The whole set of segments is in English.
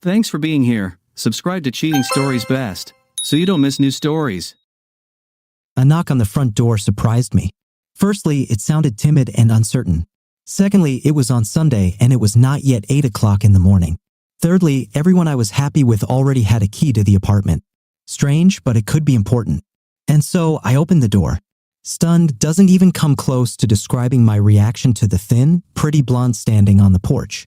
Thanks for being here. Subscribe to Cheating Stories Best, so you don't miss new stories. A knock on the front door surprised me. Firstly, it sounded timid and uncertain. Secondly, it was on Sunday and it was not yet 8 o'clock in the morning. Thirdly, everyone I was happy with already had a key to the apartment. Strange, but it could be important. And so I opened the door. Stunned doesn't even come close to describing my reaction to the thin, pretty blonde standing on the porch.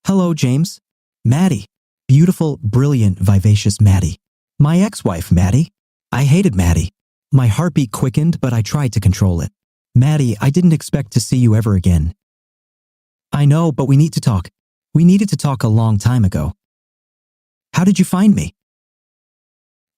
"Hello, James." "Maddie." Beautiful, brilliant, vivacious Maddie. My ex-wife, Maddie. I hated Maddie. My heartbeat quickened, but I tried to control it. "Maddie, I didn't expect to see you ever again." "I know, but we need to talk. We needed to talk a long time ago." "How did you find me?"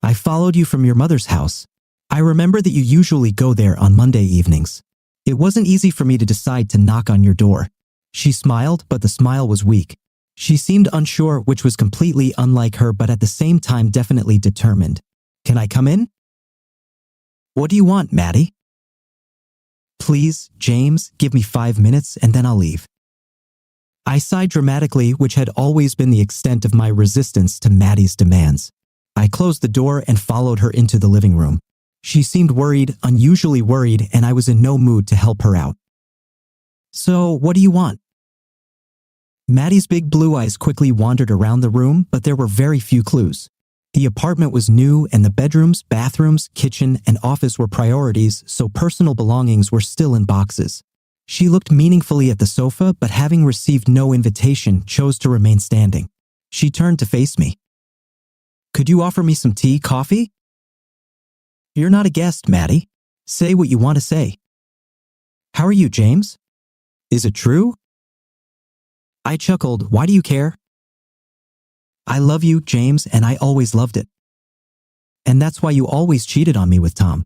"I followed you from your mother's house. I remember that you usually go there on Monday evenings. It wasn't easy for me to decide to knock on your door." She smiled, but the smile was weak. She seemed unsure, which was completely unlike her, but at the same time definitely determined. "Can I come in?" "What do you want, Maddie?" "Please, James, give me 5 minutes and then I'll leave." I sighed dramatically, which had always been the extent of my resistance to Maddie's demands. I closed the door and followed her into the living room. She seemed worried, unusually worried, and I was in no mood to help her out. "So, what do you want?" Maddie's big blue eyes quickly wandered around the room, but there were very few clues. The apartment was new, and the bedrooms, bathrooms, kitchen, and office were priorities, so personal belongings were still in boxes. She looked meaningfully at the sofa, but having received no invitation, chose to remain standing. She turned to face me. "Could you offer me some tea, coffee?" "You're not a guest, Maddie. Say what you want to say." "How are you, James? Is it true?" I chuckled. "Why do you care?" "I love you, James, and I always loved it. And that's why you always cheated on me with Tom."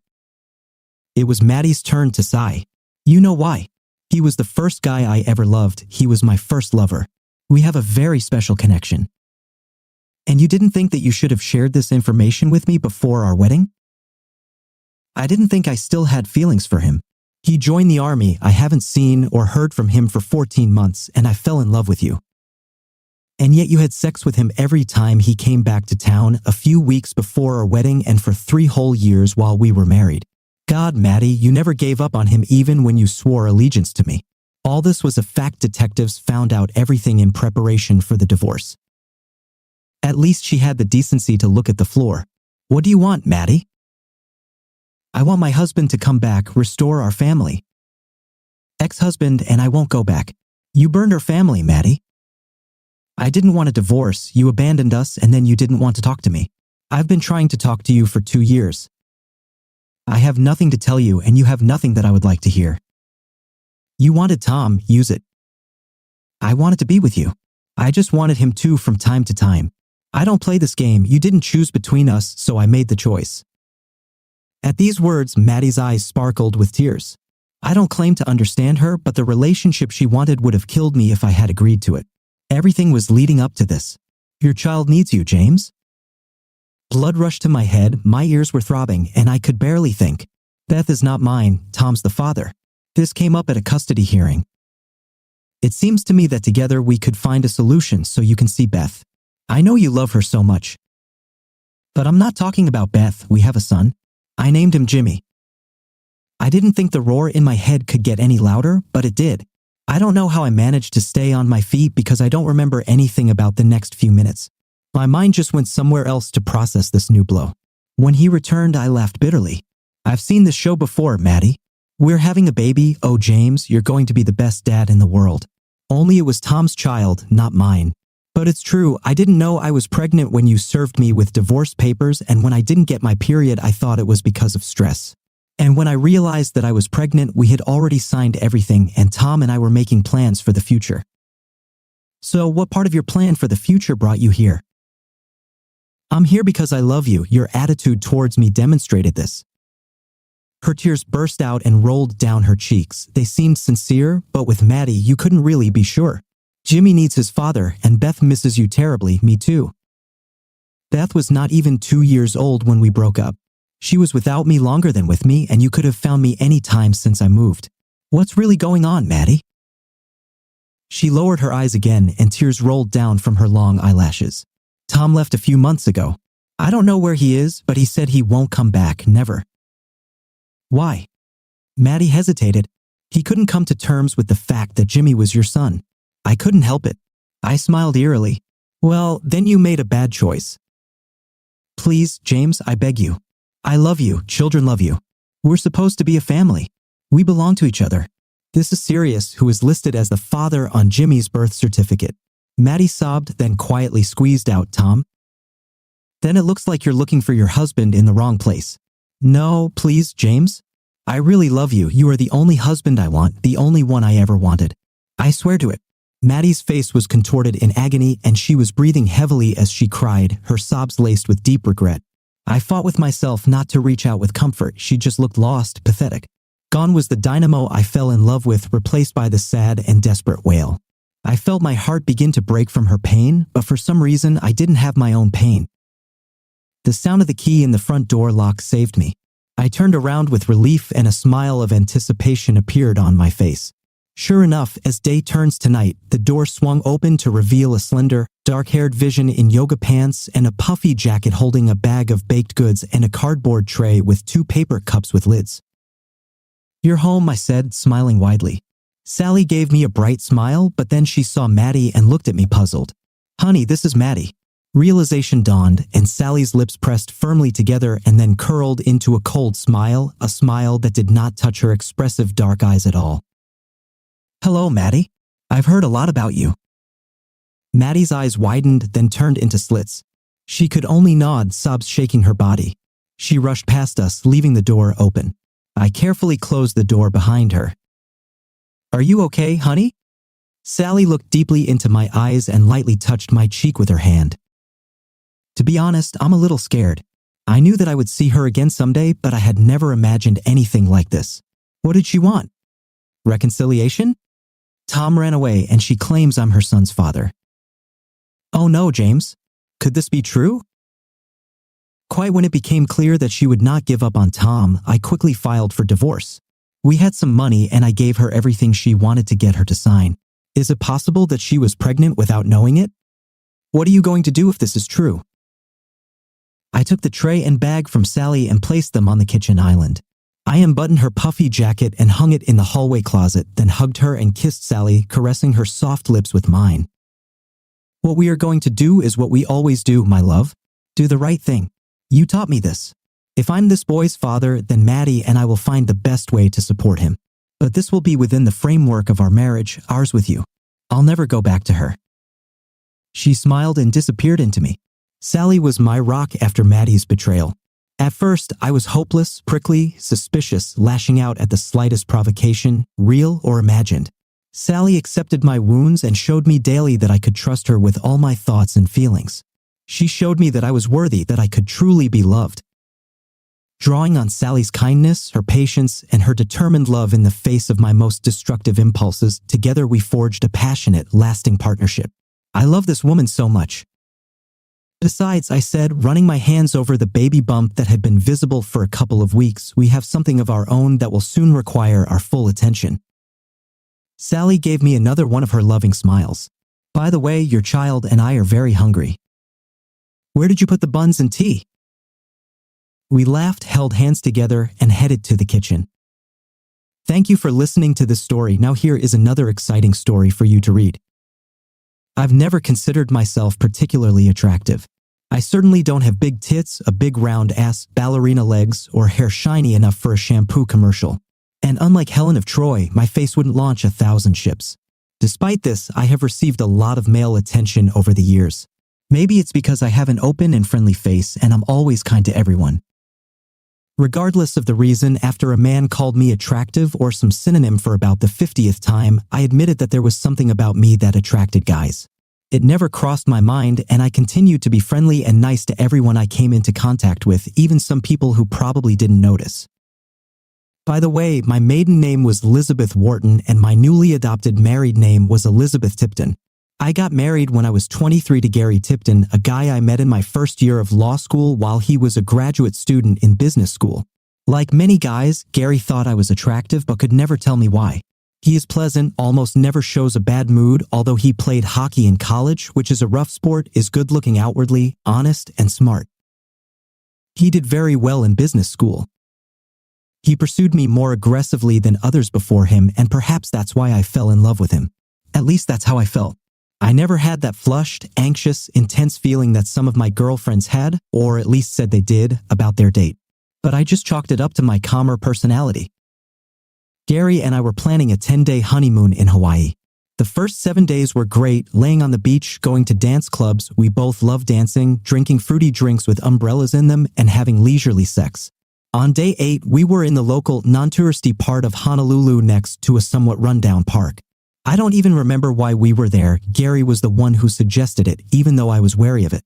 It was Maddie's turn to sigh. "You know why. He was the first guy I ever loved. He was my first lover. We have a very special connection. And you didn't think that you should have shared this information with me before our wedding?" "I didn't think I still had feelings for him. He joined the army. I haven't seen or heard from him for 14 months, and I fell in love with you. And yet you had sex with him every time he came back to town, a few weeks before our wedding and for 3 whole years while we were married. God, Maddie, you never gave up on him even when you swore allegiance to me. All this was a fact. Detectives found out everything in preparation for the divorce." At least she had the decency to look at the floor. "What do you want, Maddie?" "I want my husband to come back, restore our family." "Ex-husband, and I won't go back. You burned our family, Maddie. I didn't want a divorce. You abandoned us, and then you didn't want to talk to me. I've been trying to talk to you for 2 years. I have nothing to tell you, and you have nothing that I would like to hear. You wanted Tom, use it. I wanted to be with you. I just wanted him too from time to time. I don't play this game. You didn't choose between us, so I made the choice." At these words, Maddie's eyes sparkled with tears. I don't claim to understand her, but the relationship she wanted would have killed me if I had agreed to it. Everything was leading up to this. "Your child needs you, James." Blood rushed to my head, my ears were throbbing, and I could barely think. Beth is not mine, Tom's the father. This came up at a custody hearing. It seems to me that together we could find a solution so you can see Beth. I know you love her so much. But I'm not talking about Beth. We have a son. I named him Jimmy. I didn't think the roar in my head could get any louder, but it did. I don't know how I managed to stay on my feet because I don't remember anything about the next few minutes. My mind just went somewhere else to process this new blow. When he returned, I laughed bitterly. "I've seen this show before, Maddie. We're having a baby. Oh, James, you're going to be the best dad in the world. Only it was Tom's child, not mine. But it's true, I didn't know I was pregnant when you served me with divorce papers, and when I didn't get my period, I thought it was because of stress. And when I realized that I was pregnant, we had already signed everything, and Tom and I were making plans for the future." "So what part of your plan for the future brought you here?" "I'm here because I love you. Your attitude towards me demonstrated this." Her tears burst out and rolled down her cheeks. They seemed sincere, but with Maddie, you couldn't really be sure. "Jimmy needs his father, and Beth misses you terribly, me too. Beth was not even 2 years old when we broke up. She was without me longer than with me, and you could have found me any time since I moved. What's really going on, Maddie?" She lowered her eyes again and tears rolled down from her long eyelashes. Tom left a few months ago. I don't know where he is, but he said he won't come back, never. Why? Maddie hesitated. He couldn't come to terms with the fact that Jimmy was your son. I couldn't help it. I smiled eerily. Well, then you made a bad choice. Please, James, I beg you. I love you, children love you. We're supposed to be a family. We belong to each other. This is Sirius, who is listed as the father on Jimmy's birth certificate. Maddie sobbed, then quietly squeezed out, Tom. Then it looks like you're looking for your husband in the wrong place. No, please, James. I really love you. You are the only husband I want, the only one I ever wanted. I swear to it. Maddie's face was contorted in agony and she was breathing heavily as she cried, her sobs laced with deep regret. I fought with myself not to reach out with comfort. She just looked lost, pathetic. Gone was the dynamo I fell in love with, replaced by the sad and desperate wail. I felt my heart begin to break from her pain, but for some reason I didn't have my own pain. The sound of the key in the front door lock saved me. I turned around with relief and a smile of anticipation appeared on my face. Sure enough, as day turns to night, the door swung open to reveal a slender, dark-haired vision in yoga pants and a puffy jacket holding a bag of baked goods and a cardboard tray with 2 paper cups with lids. You're home, I said, smiling widely. Sally gave me a bright smile, but then she saw Maddie and looked at me puzzled. Honey, this is Maddie. Realization dawned, and Sally's lips pressed firmly together and then curled into a cold smile, a smile that did not touch her expressive dark eyes at all. Hello, Maddie. I've heard a lot about you. Maddie's eyes widened, then turned into slits. She could only nod, sobs shaking her body. She rushed past us, leaving the door open. I carefully closed the door behind her. Are you okay, honey? Sally looked deeply into my eyes and lightly touched my cheek with her hand. To be honest, I'm a little scared. I knew that I would see her again someday, but I had never imagined anything like this. What did she want? Reconciliation? Tom ran away and she claims I'm her son's father. Oh no, James. Could this be true? Quite when it became clear that she would not give up on Tom, I quickly filed for divorce. We had some money and I gave her everything she wanted to get her to sign. Is it possible that she was pregnant without knowing it? What are you going to do if this is true? I took the tray and bag from Sally and placed them on the kitchen island. I unbuttoned her puffy jacket and hung it in the hallway closet, then hugged her and kissed Sally, caressing her soft lips with mine. What we are going to do is what we always do, my love. Do the right thing. You taught me this. If I'm this boy's father, then Maddie and I will find the best way to support him. But this will be within the framework of our marriage, ours with you. I'll never go back to her. She smiled and disappeared into me. Sally was my rock after Maddie's betrayal. At first, I was hopeless, prickly, suspicious, lashing out at the slightest provocation, real or imagined. Sally accepted my wounds and showed me daily that I could trust her with all my thoughts and feelings. She showed me that I was worthy, that I could truly be loved. Drawing on Sally's kindness, her patience, and her determined love in the face of my most destructive impulses, together we forged a passionate, lasting partnership. I love this woman so much. Besides, I said, running my hands over the baby bump that had been visible for a couple of weeks, we have something of our own that will soon require our full attention. Sally gave me another one of her loving smiles. By the way, your child and I are very hungry. Where did you put the buns and tea? We laughed, held hands together, and headed to the kitchen. Thank you for listening to this story. Now here is another exciting story for you to read. I've never considered myself particularly attractive. I certainly don't have big tits, a big round ass, ballerina legs, or hair shiny enough for a shampoo commercial. And unlike Helen of Troy, my face wouldn't launch 1,000 ships. Despite this, I have received a lot of male attention over the years. Maybe it's because I have an open and friendly face and I'm always kind to everyone. Regardless of the reason, after a man called me attractive or some synonym for about the 50th time, I admitted that there was something about me that attracted guys. It never crossed my mind, and I continued to be friendly and nice to everyone I came into contact with, even some people who probably didn't notice. By the way, my maiden name was Elizabeth Wharton and my newly adopted married name was Elizabeth Tipton. I got married when I was 23 to Gary Tipton, a guy I met in my first year of law school while he was a graduate student in business school. Like many guys, Gary thought I was attractive but could never tell me why. He is pleasant, almost never shows a bad mood, although he played hockey in college, which is a rough sport, is good-looking outwardly, honest, and smart. He did very well in business school. He pursued me more aggressively than others before him, and perhaps that's why I fell in love with him. At least that's how I felt. I never had that flushed, anxious, intense feeling that some of my girlfriends had, or at least said they did, about their date. But I just chalked it up to my calmer personality. Gary and I were planning a 10-day honeymoon in Hawaii. The first 7 days were great, laying on the beach, going to dance clubs. We both loved dancing, drinking fruity drinks with umbrellas in them, and having leisurely sex. On day 8, we were in the local, non-touristy part of Honolulu next to a somewhat rundown park. I don't even remember why we were there. Gary was the one who suggested it, even though I was wary of it.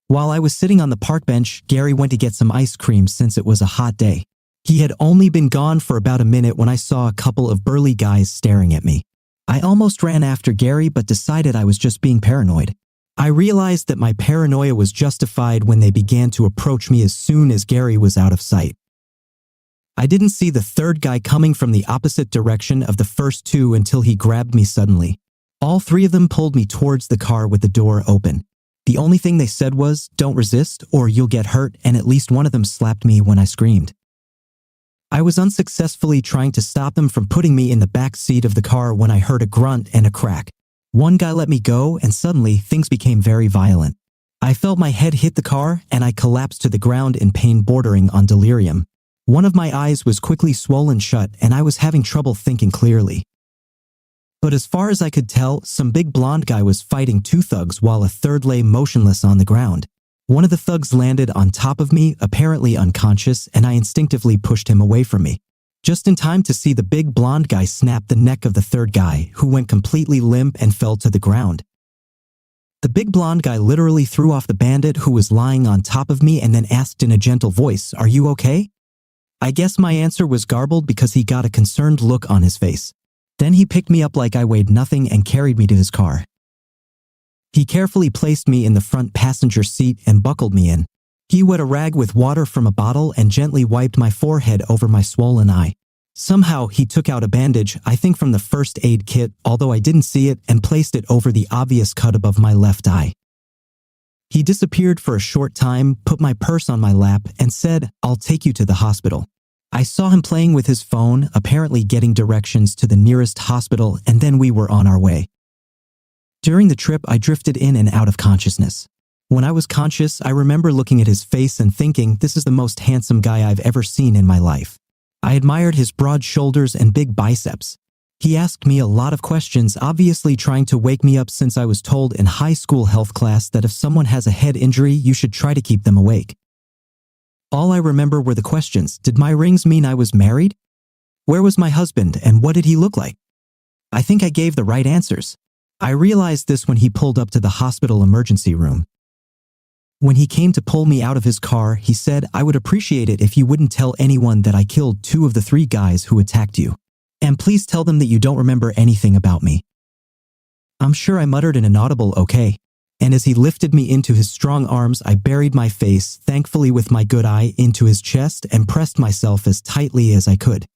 While I was sitting on the park bench, Gary went to get some ice cream since it was a hot day. He had only been gone for about a minute when I saw a couple of burly guys staring at me. I almost ran after Gary but decided I was just being paranoid. I realized that my paranoia was justified when they began to approach me as soon as Gary was out of sight. I didn't see the third guy coming from the opposite direction of the first two until he grabbed me suddenly. All three of them pulled me towards the car with the door open. The only thing they said was, "Don't resist or you'll get hurt," and at least one of them slapped me when I screamed. I was unsuccessfully trying to stop them from putting me in the back seat of the car when I heard a grunt and a crack. One guy let me go, and suddenly things became very violent. I felt my head hit the car, and I collapsed to the ground in pain bordering on delirium. One of my eyes was quickly swollen shut, and I was having trouble thinking clearly. But as far as I could tell, some big blonde guy was fighting two thugs while a third lay motionless on the ground. One of the thugs landed on top of me, apparently unconscious, and I instinctively pushed him away from me. Just in time to see the big blonde guy snap the neck of the third guy, who went completely limp and fell to the ground. The big blonde guy literally threw off the bandit who was lying on top of me and then asked in a gentle voice, "Are you okay?" I guess my answer was garbled because he got a concerned look on his face. Then he picked me up like I weighed nothing and carried me to his car. He carefully placed me in the front passenger seat and buckled me in. He wet a rag with water from a bottle and gently wiped my forehead over my swollen eye. Somehow, he took out a bandage, I think from the first aid kit, although I didn't see it, and placed it over the obvious cut above my left eye. He disappeared for a short time, put my purse on my lap, and said, "I'll take you to the hospital." I saw him playing with his phone, apparently getting directions to the nearest hospital, and then we were on our way. During the trip, I drifted in and out of consciousness. When I was conscious, I remember looking at his face and thinking, this is the most handsome guy I've ever seen in my life. I admired his broad shoulders and big biceps. He asked me a lot of questions, obviously trying to wake me up since I was told in high school health class that if someone has a head injury, you should try to keep them awake. All I remember were the questions. Did my rings mean I was married? Where was my husband and what did he look like? I think I gave the right answers. I realized this when he pulled up to the hospital emergency room. When he came to pull me out of his car, he said, "I would appreciate it if you wouldn't tell anyone that I killed 2 of the 3 guys who attacked you. And please tell them that you don't remember anything about me." I'm sure I muttered an inaudible "okay." And as he lifted me into his strong arms, I buried my face, thankfully with my good eye, into his chest and pressed myself as tightly as I could.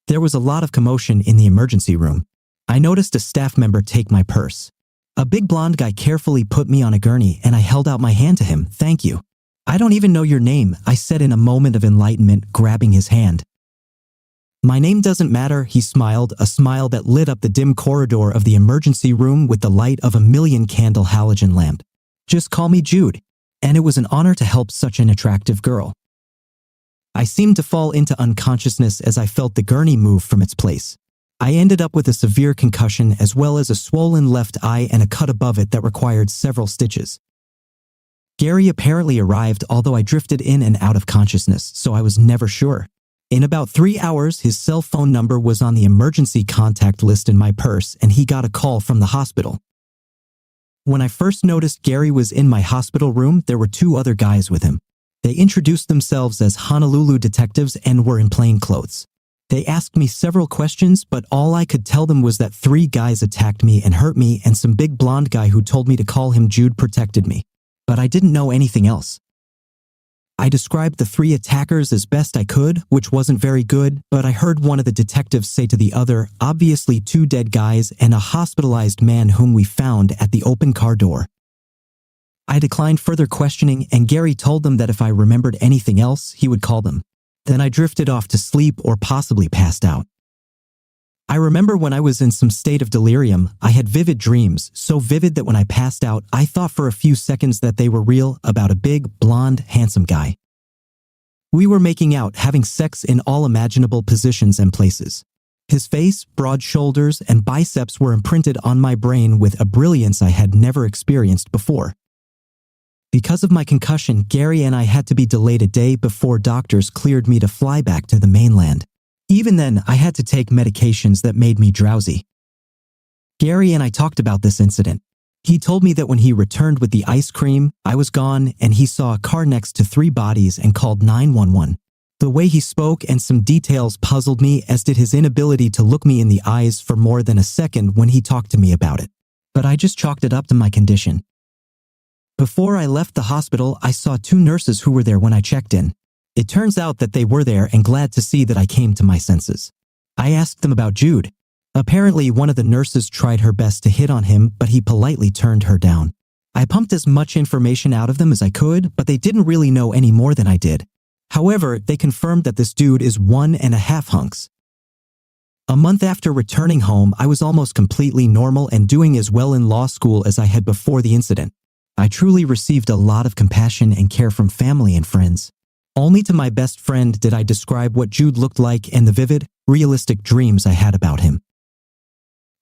There was a lot of commotion in the emergency room. I noticed a staff member take my purse. A big blonde guy carefully put me on a gurney and I held out my hand to him. "Thank you." "I don't even know your name," I said in a moment of enlightenment, grabbing his hand. "My name doesn't matter," he smiled, a smile that lit up the dim corridor of the emergency room with the light of a 1,000,000-candle halogen lamp. "Just call me Jude." And it was an honor to help such an attractive girl. I seemed to fall into unconsciousness as I felt the gurney move from its place. I ended up with a severe concussion as well as a swollen left eye and a cut above it that required several stitches. Gary apparently arrived, although I drifted in and out of consciousness, so I was never sure. In about 3 hours, his cell phone number was on the emergency contact list in my purse, and he got a call from the hospital. When I first noticed Gary was in my hospital room, there were 2 other guys with him. They introduced themselves as Honolulu detectives and were in plain clothes. They asked me several questions, but all I could tell them was that 3 guys attacked me and hurt me, and some big blonde guy who told me to call him Jude protected me. But I didn't know anything else. I described the 3 attackers as best I could, which wasn't very good, but I heard one of the detectives say to the other, obviously 2 dead guys and a hospitalized man whom we found at the open car door. I declined further questioning, and Gary told them that if I remembered anything else, he would call them. Then I drifted off to sleep or possibly passed out. I remember when I was in some state of delirium, I had vivid dreams, so vivid that when I passed out, I thought for a few seconds that they were real, about a big, blonde, handsome guy. We were making out, having sex in all imaginable positions and places. His face, broad shoulders, and biceps were imprinted on my brain with a brilliance I had never experienced before. Because of my concussion, Gary and I had to be delayed a day before doctors cleared me to fly back to the mainland. Even then, I had to take medications that made me drowsy. Gary and I talked about this incident. He told me that when he returned with the ice cream, I was gone and he saw a car next to 3 bodies and called 911. The way he spoke and some details puzzled me, as did his inability to look me in the eyes for more than a second when he talked to me about it. But I just chalked it up to my condition. Before I left the hospital, I saw 2 nurses who were there when I checked in. It turns out that they were there and glad to see that I came to my senses. I asked them about Jude. Apparently, one of the nurses tried her best to hit on him, but he politely turned her down. I pumped as much information out of them as I could, but they didn't really know any more than I did. However, they confirmed that this dude is 1.5 hunks. A month after returning home, I was almost completely normal and doing as well in law school as I had before the incident. I truly received a lot of compassion and care from family and friends. Only to my best friend did I describe what Jude looked like and the vivid, realistic dreams I had about him.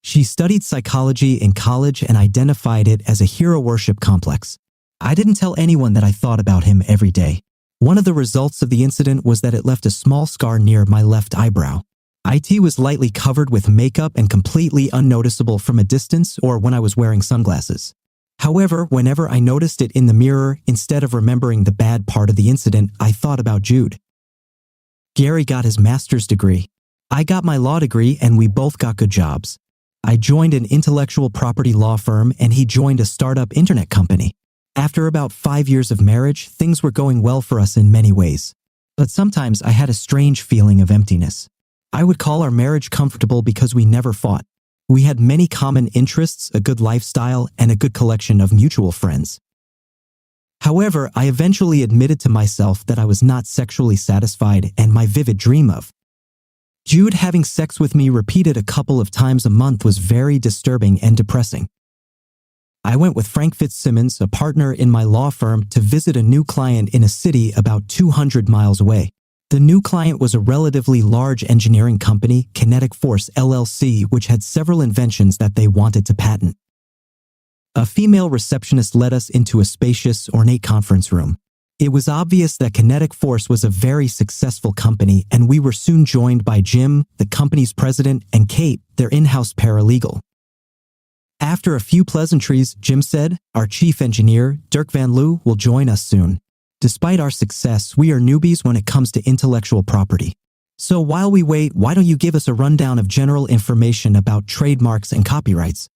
She studied psychology in college and identified it as a hero worship complex. I didn't tell anyone that I thought about him every day. One of the results of the incident was that it left a small scar near my left eyebrow. It was lightly covered with makeup and completely unnoticeable from a distance or when I was wearing sunglasses. However, whenever I noticed it in the mirror, instead of remembering the bad part of the incident, I thought about Jude. Gary got his master's degree. I got my law degree and we both got good jobs. I joined an intellectual property law firm and he joined a startup internet company. After about 5 years of marriage, things were going well for us in many ways. But sometimes I had a strange feeling of emptiness. I would call our marriage comfortable because we never fought. We had many common interests, a good lifestyle, and a good collection of mutual friends. However, I eventually admitted to myself that I was not sexually satisfied and my vivid dream of Jude having sex with me repeated a couple of times a month was very disturbing and depressing. I went with Frank Fitzsimmons, a partner in my law firm, to visit a new client in a city about 200 miles away. The new client was a relatively large engineering company, Kinetic Force LLC, which had several inventions that they wanted to patent. A female receptionist led us into a spacious, ornate conference room. It was obvious that Kinetic Force was a very successful company, and we were soon joined by Jim, the company's president, and Kate, their in-house paralegal. After a few pleasantries, Jim said, "Our chief engineer, Dirk Van Loo, will join us soon. Despite our success, we are newbies when it comes to intellectual property. So while we wait, why don't you give us a rundown of general information about trademarks and copyrights?"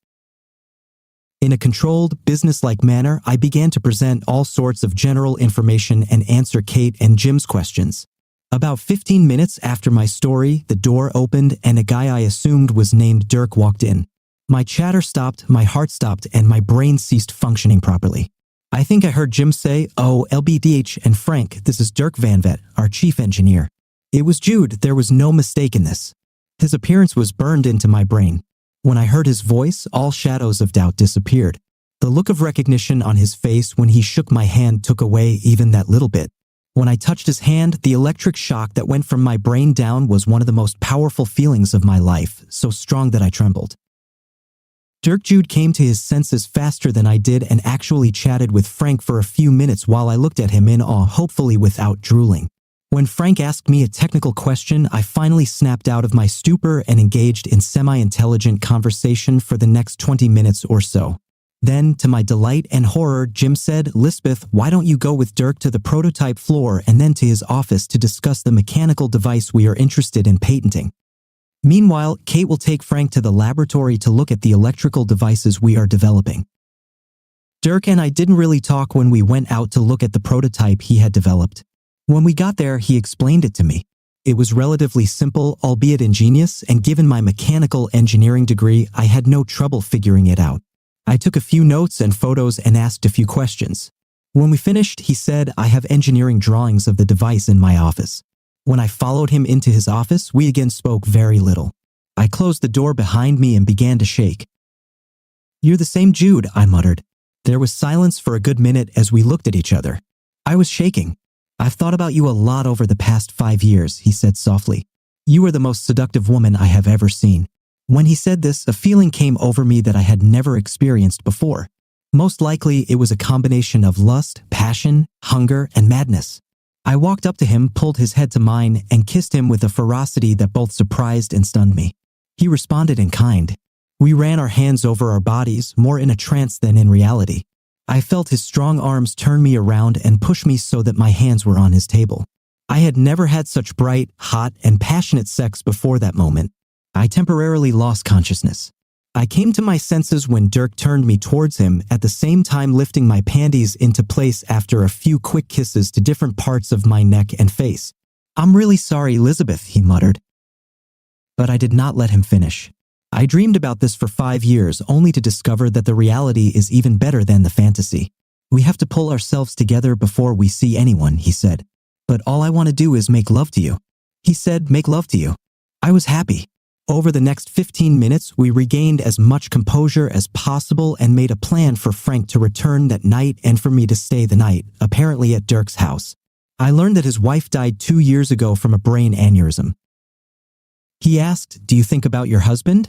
In a controlled, business-like manner, I began to present all sorts of general information and answer Kate and Jim's questions. About 15 minutes after my story, the door opened and a guy I assumed was named Dirk walked in. My chatter stopped, my heart stopped, and my brain ceased functioning properly. I think I heard Jim say, "Oh, LBDH and Frank, this is Dirk Van Vet, our chief engineer." It was Jude, there was no mistake in this. His appearance was burned into my brain. When I heard his voice, all shadows of doubt disappeared. The look of recognition on his face when he shook my hand took away even that little bit. When I touched his hand, the electric shock that went from my brain down was one of the most powerful feelings of my life, so strong that I trembled. Dirk Jude came to his senses faster than I did and actually chatted with Frank for a few minutes while I looked at him in awe, hopefully without drooling. When Frank asked me a technical question, I finally snapped out of my stupor and engaged in semi-intelligent conversation for the next 20 minutes or so. Then, to my delight and horror, Jim said, "Lisbeth, why don't you go with Dirk to the prototype floor and then to his office to discuss the mechanical device we are interested in patenting? Meanwhile, Kate will take Frank to the laboratory to look at the electrical devices we are developing." Dirk and I didn't really talk when we went out to look at the prototype he had developed. When we got there, he explained it to me. It was relatively simple, albeit ingenious, and given my mechanical engineering degree, I had no trouble figuring it out. I took a few notes and photos and asked a few questions. When we finished, he said, "I have engineering drawings of the device in my office." When I followed him into his office, we again spoke very little. I closed the door behind me and began to shake. "You're the same Jude," I muttered. There was silence for a good minute as we looked at each other. I was shaking. "I've thought about you a lot over the past 5 years," he said softly. "You are the most seductive woman I have ever seen." When he said this, a feeling came over me that I had never experienced before. Most likely, it was a combination of lust, passion, hunger, and madness. I walked up to him, pulled his head to mine, and kissed him with a ferocity that both surprised and stunned me. He responded in kind. We ran our hands over our bodies, more in a trance than in reality. I felt his strong arms turn me around and push me so that my hands were on his table. I had never had such bright, hot, and passionate sex before that moment. I temporarily lost consciousness. I came to my senses when Dirk turned me towards him, at the same time lifting my panties into place after a few quick kisses to different parts of my neck and face. "I'm really sorry, Elizabeth," he muttered. But I did not let him finish. I dreamed about this for 5 years, only to discover that the reality is even better than the fantasy. "We have to pull ourselves together before we see anyone," he said. "But all I want to do is make love to you." He said, "Make love to you." I was happy. Over the next 15 minutes, we regained as much composure as possible and made a plan for Frank to return that night and for me to stay the night, apparently at Dirk's house. I learned that his wife died 2 years ago from a brain aneurysm. He asked, "Do you think about your husband?"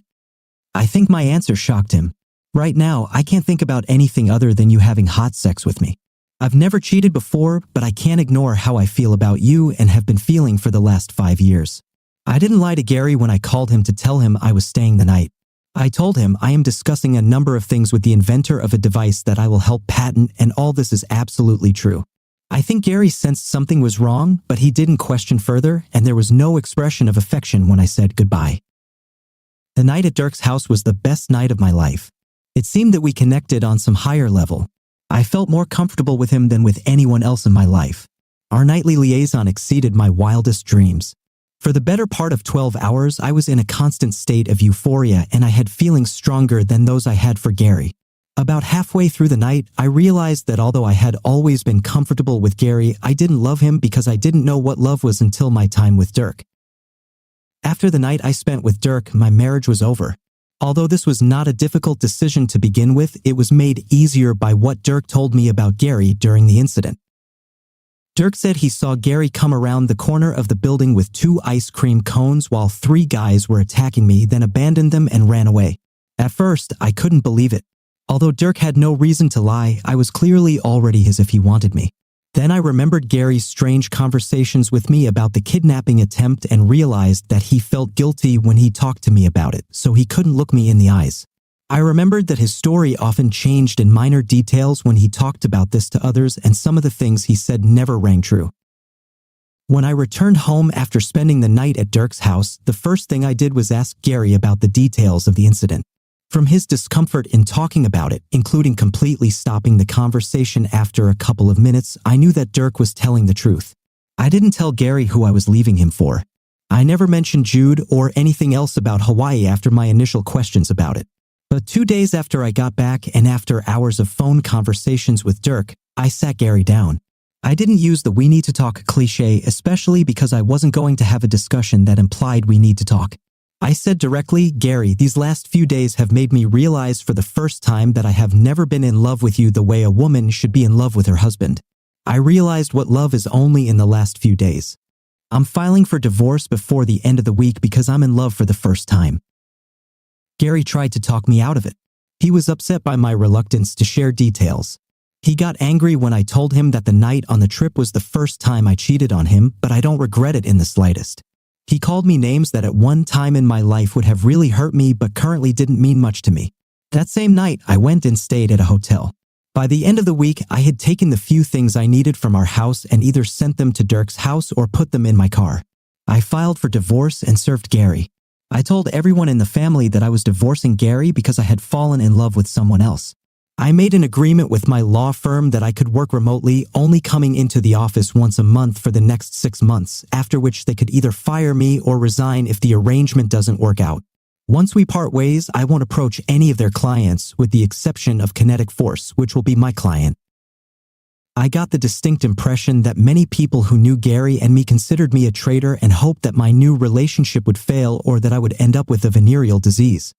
I think my answer shocked him. "Right now, I can't think about anything other than you having hot sex with me. I've never cheated before, but I can't ignore how I feel about you and have been feeling for the last 5 years. I didn't lie to Gary when I called him to tell him I was staying the night. I told him I am discussing a number of things with the inventor of a device that I will help patent, and all this is absolutely true. I think Gary sensed something was wrong, but he didn't question further, and there was no expression of affection when I said goodbye. The night at Dirk's house was the best night of my life. It seemed that we connected on some higher level. I felt more comfortable with him than with anyone else in my life. Our nightly liaison exceeded my wildest dreams. For the better part of 12 hours, I was in a constant state of euphoria, and I had feelings stronger than those I had for Gary. About halfway through the night, I realized that although I had always been comfortable with Gary, I didn't love him because I didn't know what love was until my time with Dirk. After the night I spent with Dirk, my marriage was over. Although this was not a difficult decision to begin with, it was made easier by what Dirk told me about Gary during the incident. Dirk said he saw Gary come around the corner of the building with 2 ice cream cones while 3 guys were attacking me, then abandoned them and ran away. At first, I couldn't believe it. Although Dirk had no reason to lie, I was clearly already his if he wanted me. Then I remembered Gary's strange conversations with me about the kidnapping attempt and realized that he felt guilty when he talked to me about it, so he couldn't look me in the eyes. I remembered that his story often changed in minor details when he talked about this to others, and some of the things he said never rang true. When I returned home after spending the night at Dirk's house, the first thing I did was ask Gary about the details of the incident. From his discomfort in talking about it, including completely stopping the conversation after a couple of minutes, I knew that Dirk was telling the truth. I didn't tell Gary who I was leaving him for. I never mentioned Jude or anything else about Hawaii after my initial questions about it. But 2 days after I got back and after hours of phone conversations with Dirk, I sat Gary down. I didn't use the "we need to talk" cliche, especially because I wasn't going to have a discussion that implied we need to talk. I said directly, "Gary, these last few days have made me realize for the first time that I have never been in love with you the way a woman should be in love with her husband. I realized what love is only in the last few days. I'm filing for divorce before the end of the week because I'm in love for the first time." Gary tried to talk me out of it. He was upset by my reluctance to share details. He got angry when I told him that the night on the trip was the first time I cheated on him, but I don't regret it in the slightest. He called me names that at one time in my life would have really hurt me but currently didn't mean much to me. That same night, I went and stayed at a hotel. By the end of the week, I had taken the few things I needed from our house and either sent them to Dirk's house or put them in my car. I filed for divorce and served Gary. I told everyone in the family that I was divorcing Gary because I had fallen in love with someone else. I made an agreement with my law firm that I could work remotely, only coming into the office once a month for the next 6 months, after which they could either fire me or resign if the arrangement doesn't work out. Once we part ways, I won't approach any of their clients, with the exception of Kinetic Force, which will be my client. I got the distinct impression that many people who knew Gary and me considered me a traitor and hoped that my new relationship would fail or that I would end up with a venereal disease.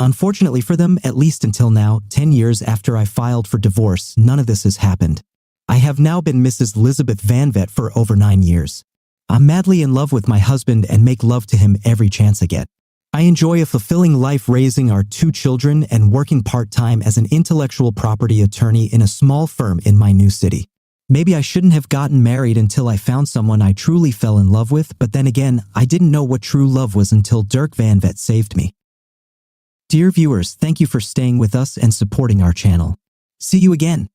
Unfortunately for them, at least until now, 10 years after I filed for divorce, none of this has happened. I have now been Mrs. Elizabeth Van Vet for over 9 years. I'm madly in love with my husband and make love to him every chance I get. I enjoy a fulfilling life raising our 2 children and working part-time as an intellectual property attorney in a small firm in my new city. Maybe I shouldn't have gotten married until I found someone I truly fell in love with, but then again, I didn't know what true love was until Dirk Van Vet saved me. Dear viewers, thank you for staying with us and supporting our channel. See you again.